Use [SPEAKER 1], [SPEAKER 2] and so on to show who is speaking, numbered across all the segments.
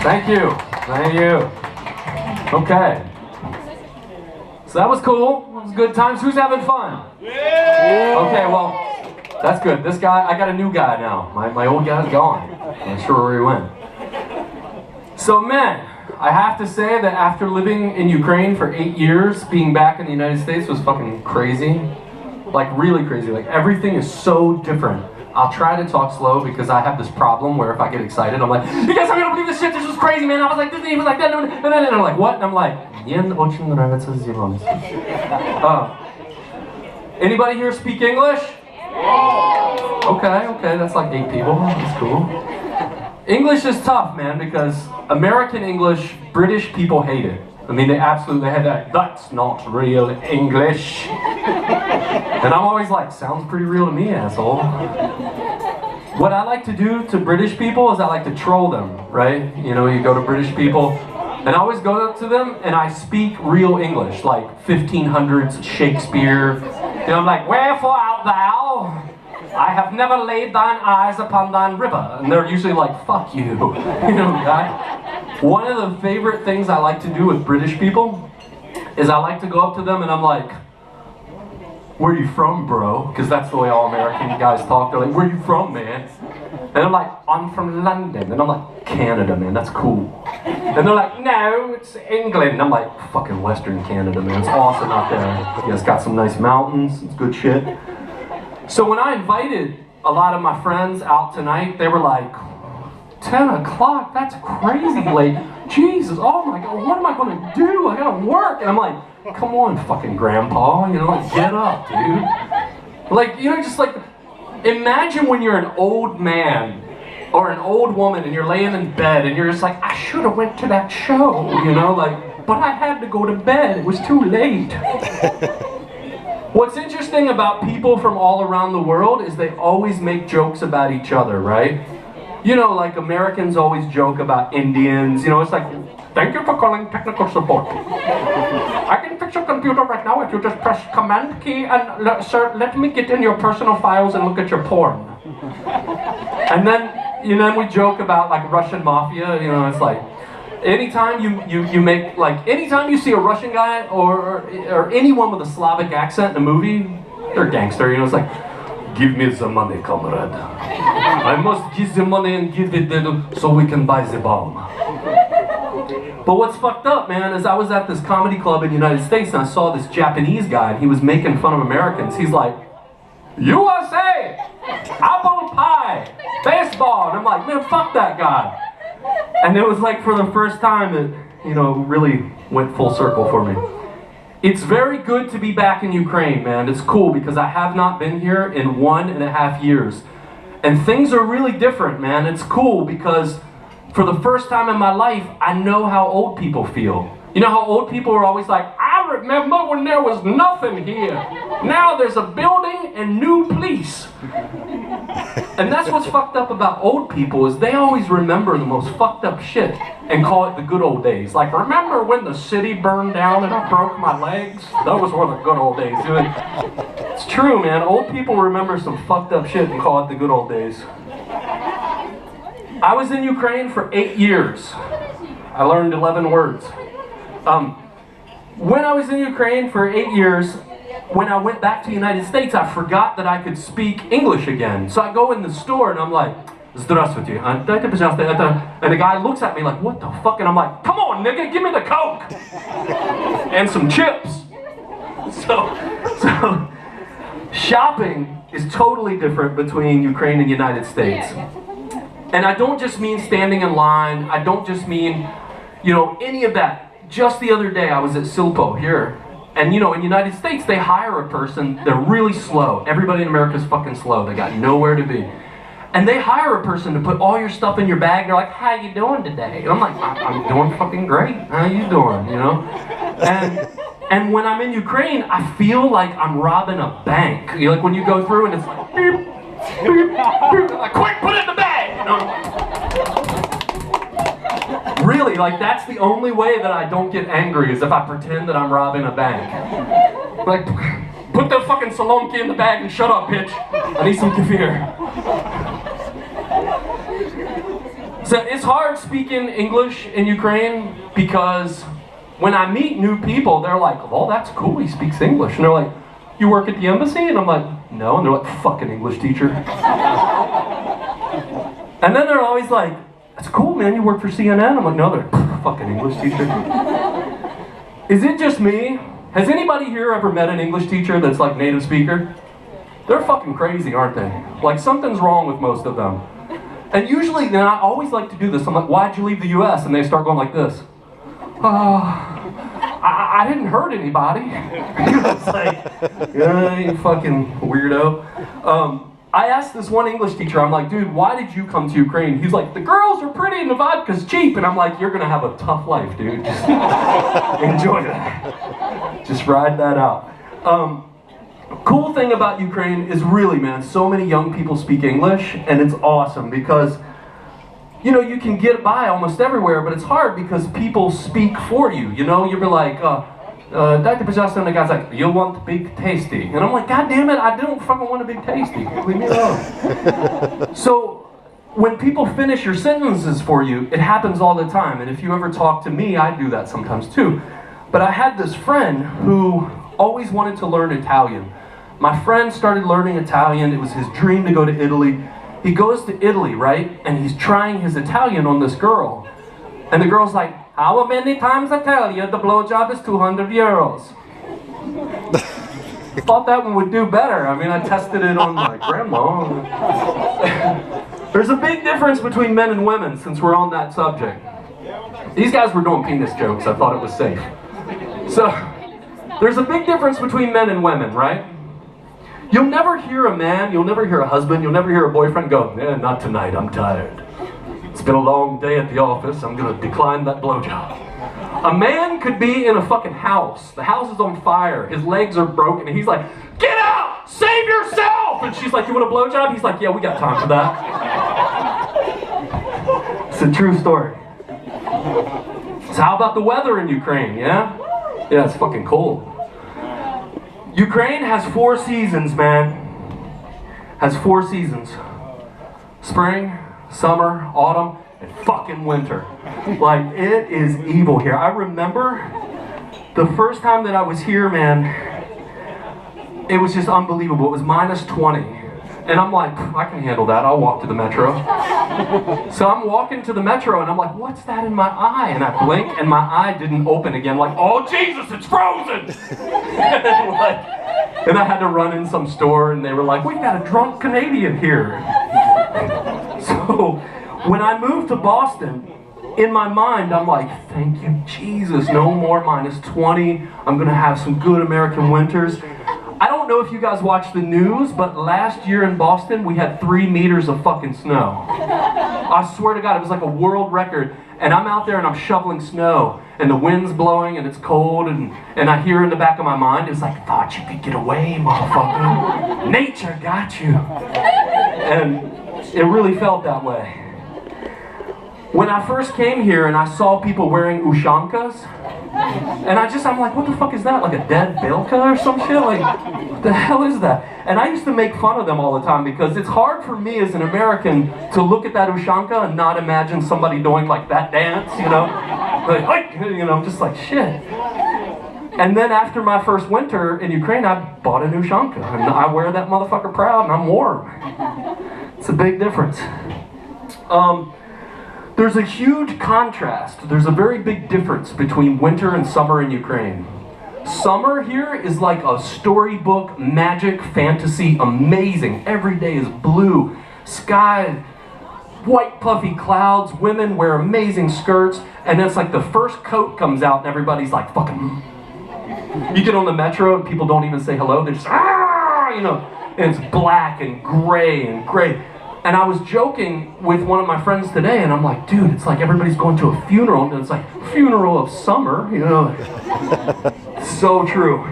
[SPEAKER 1] Thank you. Thank you. Okay. So that was cool. It was good times. Who's having fun? Okay, well, that's good. This guy, I got a new guy now. My old guy's gone. I'm not sure where he went. So, man, I have to say that after living in Ukraine for 8 years, being back in the United States was fucking crazy. Like, really crazy. Like, everything is so different. I'll try to talk slow because I have this problem where if I get excited, I'm like, you guys aren't gonna believe this shit, this was crazy, man. I was like, this ain't even like that, and then I'm like, what? And I'm like, очень нравится зеленый. Anybody here speak English? Okay, that's like 8 people, that's cool. English is tough, man, because American English, British people hate it. I mean, they absolutely have that, that's not real English. And I'm always like, sounds pretty real to me, asshole. What I like to do to British people is I like to troll them, right? You know, you go to British people, and I always go up to them and I speak real English, like 1500s Shakespeare. You know, I'm like, wherefore art thou? I have never laid thine eyes upon thine river. And they're usually like, fuck you. You know, guy? One of the favorite things I like to do with British people is I like to go up to them and I'm like, where are you from, bro? Because that's the way all American guys talk. They're like, where are you from, man? And I'm like, I'm from London. And I'm like, Canada, man, that's cool. And they're like, no, it's England. And I'm like, fucking Western Canada, man, it's awesome out there. Yeah, it's got some nice mountains, it's good shit. So when I invited a lot of my friends out tonight, they were like, 10 o'clock, that's crazy late. Jesus, oh my God, what am I gonna do? I gotta work. And I'm like, come on, fucking grandpa, you know, like, get up, dude. Like, you know, just like, imagine when you're an old man or an old woman and you're laying in bed and you're just like, I should have went to that show, you know, like, but I had to go to bed, it was too late. What's interesting about people from all around the world is they always make jokes about each other, right? You know, like Americans always joke about Indians, you know, it's like, thank you for calling technical support. I can fix your computer right now if you just press command key and, sir, let me get in your personal files and look at your porn. And then, you know, we joke about like Russian mafia, you know, it's like, anytime you make, like, anytime you see a Russian guy or anyone with a Slavic accent in a movie, they're gangster, you know, it's like, give me the money, comrade. I must give the money and give it so we can buy the bomb. But what's fucked up, man, is I was at this comedy club in the United States and I saw this Japanese guy and he was making fun of Americans. He's like, USA, apple pie, baseball. And I'm like, man, fuck that guy. And it was like for the first time it, you know, really went full circle for me. It's very good to be back in Ukraine, man. It's cool because I have not been here in 1.5 years. And things are really different, man. It's cool because for the first time in my life, I know how old people feel. You know how old people are always like, I remember when there was nothing here. Now there's a building and new police. And that's what's fucked up about old people is they always remember the most fucked up shit and call it the good old days. Like, remember when the city burned down and I broke my legs? Those were the good old days. It's true, man. Old people remember some fucked up shit and call it the good old days. I was in Ukraine for 8 years. I learned 11 words. When I was in Ukraine for 8 years, when I went back to the United States, I forgot that I could speak English again. So I go in the store and I'm like, Здравствуйте. And the guy looks at me like, what the fuck? And I'm like, come on, nigga, give me the Coke. And some chips. So shopping is totally different between Ukraine and the United States. And I don't just mean standing in line. I don't just mean, you know, any of that. Just the other day, I was at Silpo here. And you know, in the United States, they hire a person, they're really slow. Everybody in America is fucking slow. They got nowhere to be. And they hire a person to put all your stuff in your bag. They're like, how you doing today? And I'm like, I'm doing fucking great. How you doing, you know? And when I'm in Ukraine, I feel like I'm robbing a bank. You know, like when you go through and it's like, beep, beep, beep. Like, quick, put it in the bag! You know? Really, like that's the only way that I don't get angry is if I pretend that I'm robbing a bank. Like, put the fucking salonki in the bag and shut up, bitch. I need some kefir. So it's hard speaking English in Ukraine because when I meet new people, they're like, "Oh, that's cool, he speaks English." And they're like, "You work at the embassy?" And I'm like, "No." And they're like, "Fucking English teacher." And then they're always like, "That's cool, man, you work for CNN?" I'm like, "No." They're like, "Fucking English teacher." Is it just me? Has anybody here ever met an English teacher that's like native speaker? They're fucking crazy, aren't they? Like something's wrong with most of them. And usually, and I always like to do this, I'm like, "Why'd you leave the US?" And they start going like this. I didn't hurt anybody. It's like, yeah, you fucking weirdo. I asked this one English teacher, I'm like, "Dude, why did you come to Ukraine?" He's like, "The girls are pretty and the vodka's cheap." And I'm like, "You're gonna have a tough life, dude. Just enjoy that. Just ride that out." Cool thing about Ukraine is really, man, so many young people speak English, and it's awesome because, you know, you can get by almost everywhere, but it's hard because people speak for you. You know, you'll be like, "Dr. Pajasta," and the guy's like, "You want big tasty?" And I'm like, "God damn it, I don't fucking want a big tasty. Leave me alone." So when people finish your sentences for you, it happens all the time. And if you ever talk to me, I do that sometimes too. But I had this friend who always wanted to learn Italian. My friend started learning Italian. It was his dream to go to Italy. He goes to Italy, right? And he's trying his Italian on this girl. And the girl's like, "How many times I tell you the blowjob is 200 euros? Thought that one would do better. I mean, I tested it on my grandma. There's a big difference between men and women, since we're on that subject. These guys were doing penis jokes. I thought it was safe. So, there's a big difference between men and women, right? You'll never hear a man, you'll never hear a husband, you'll never hear a boyfriend go, "Yeah, not tonight, I'm tired. It's been a long day at the office, I'm gonna decline that blowjob." A man could be in a fucking house. The house is on fire, his legs are broken, and he's like, "Get out! Save yourself!" And she's like, "You want a blowjob?" He's like, "Yeah, we got time for that." It's a true story. So how about the weather in Ukraine, yeah? Yeah, it's fucking cold. Ukraine has 4 seasons, man. Has 4 seasons. Spring, summer, autumn, and fucking winter. Like, it is evil here. I remember the first time that I was here, man, it was just unbelievable. It was minus 20. And I'm like, "I can handle that. I'll walk to the metro." So I'm walking to the metro and I'm like, "What's that in my eye?" And I blink and my eye didn't open again. Like, "Oh Jesus, it's frozen!" And I had to run in some store and they were like, "We've got a drunk Canadian here." So when I moved to Boston, in my mind, I'm like, "Thank you, Jesus. No more minus 20. I'm gonna have some good American winters." I don't know if you guys watch the news, but last year in Boston, we had 3 meters of fucking snow. I swear to God, it was like a world record. And I'm out there and I'm shoveling snow, and the wind's blowing and it's cold, and I hear in the back of my mind, it's like, "Thought you could get away, motherfucker. Nature got you." And it really felt that way. When I first came here and I saw people wearing ushankas, and I'm like, "What the fuck is that? Like a dead bilka or some shit? Like, what the hell is that?" And I used to make fun of them all the time because it's hard for me as an American to look at that ushanka and not imagine somebody doing like that dance, you know? Like, you know, I'm just like, shit. And then after my first winter in Ukraine, I bought a ushanka, and I wear that motherfucker proud, and I'm warm. It's a big difference. There's a huge contrast. There's a very big difference between winter and summer in Ukraine. Summer here is like a storybook, magic, fantasy, amazing. Every day is blue, sky, white puffy clouds, women wear amazing skirts, and it's like the first coat comes out and everybody's like, fucking... You get on the metro and people don't even say hello, they're just, ah, you know, and it's black and gray and gray. And I was joking with one of my friends today, and I'm like, "Dude, it's like everybody's going to a funeral, and it's like, funeral of summer, you know." So true.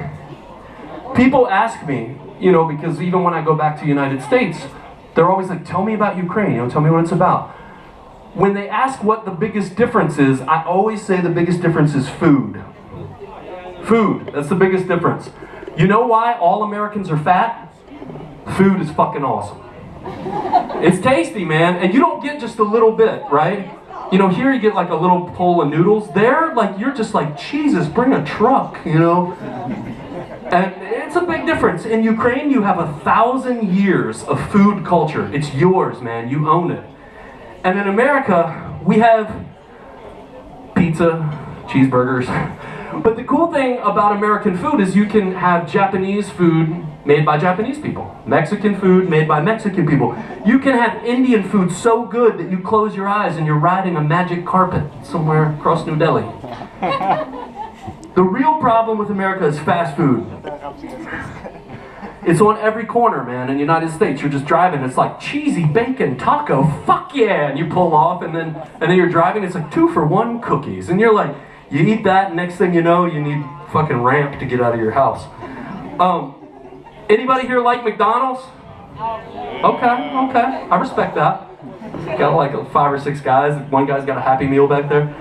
[SPEAKER 1] People ask me, you know, because even when I go back to the United States, they're always like, "Tell me about Ukraine, you know, tell me what it's about." When they ask what the biggest difference is, I always say the biggest difference is food. Food, that's the biggest difference. You know why all Americans are fat? Food is fucking awesome. It's tasty, man, and you don't get just a little bit, right? You know, here you get like a little bowl of noodles. There, like, you're just like, Jesus, bring a truck, you know? And it's a big difference. In Ukraine, you have 1,000 years of food culture. It's yours, man. You own it. And in America, we have pizza, cheeseburgers. But the cool thing about American food is you can have Japanese food made by Japanese people, Mexican food made by Mexican people. You can have Indian food so good that you close your eyes and you're riding a magic carpet somewhere across New Delhi. The real problem with America is fast food. It's on every corner, man. In the United States, you're just driving, it's like cheesy bacon taco, fuck yeah, and you pull off, and then you're driving, it's like 2-for-1 cookies, and you're like, you eat that, and next thing you know, you need fucking ramp to get out of your house. Anybody here like McDonald's? Okay, I respect that. Got like 5 or 6 guys. One guy's got a Happy Meal back there.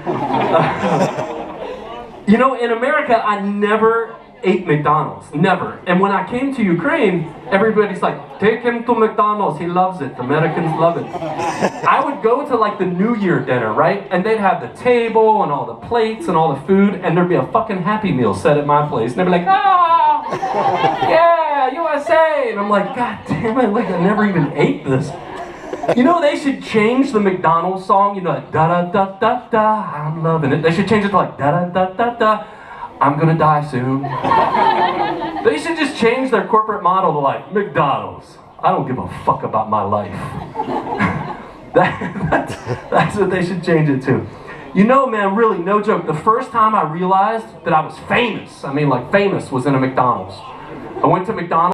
[SPEAKER 1] You know, in America, I never ate McDonald's, never. And when I came to Ukraine, everybody's like, take him to McDonald's, he loves it, Americans love it. I would go to like the New Year dinner, right? And they'd have the table and all the plates and all the food, and there'd be a fucking Happy Meal set at my place. And they'd be like, ah, yeah, USA. And I'm like, God damn it, like I never even ate this. You know, they should change the McDonald's song, you know, like, da-da-da-da-da, I'm loving it. They should change it to like, da-da-da-da-da, I'm gonna die soon. They should just change their corporate model to like, McDonald's, I don't give a fuck about my life. That's what they should change it to. You know, man, really, no joke, the first time I realized that I was famous, I mean like famous, was in a McDonald's. I went to McDonald's.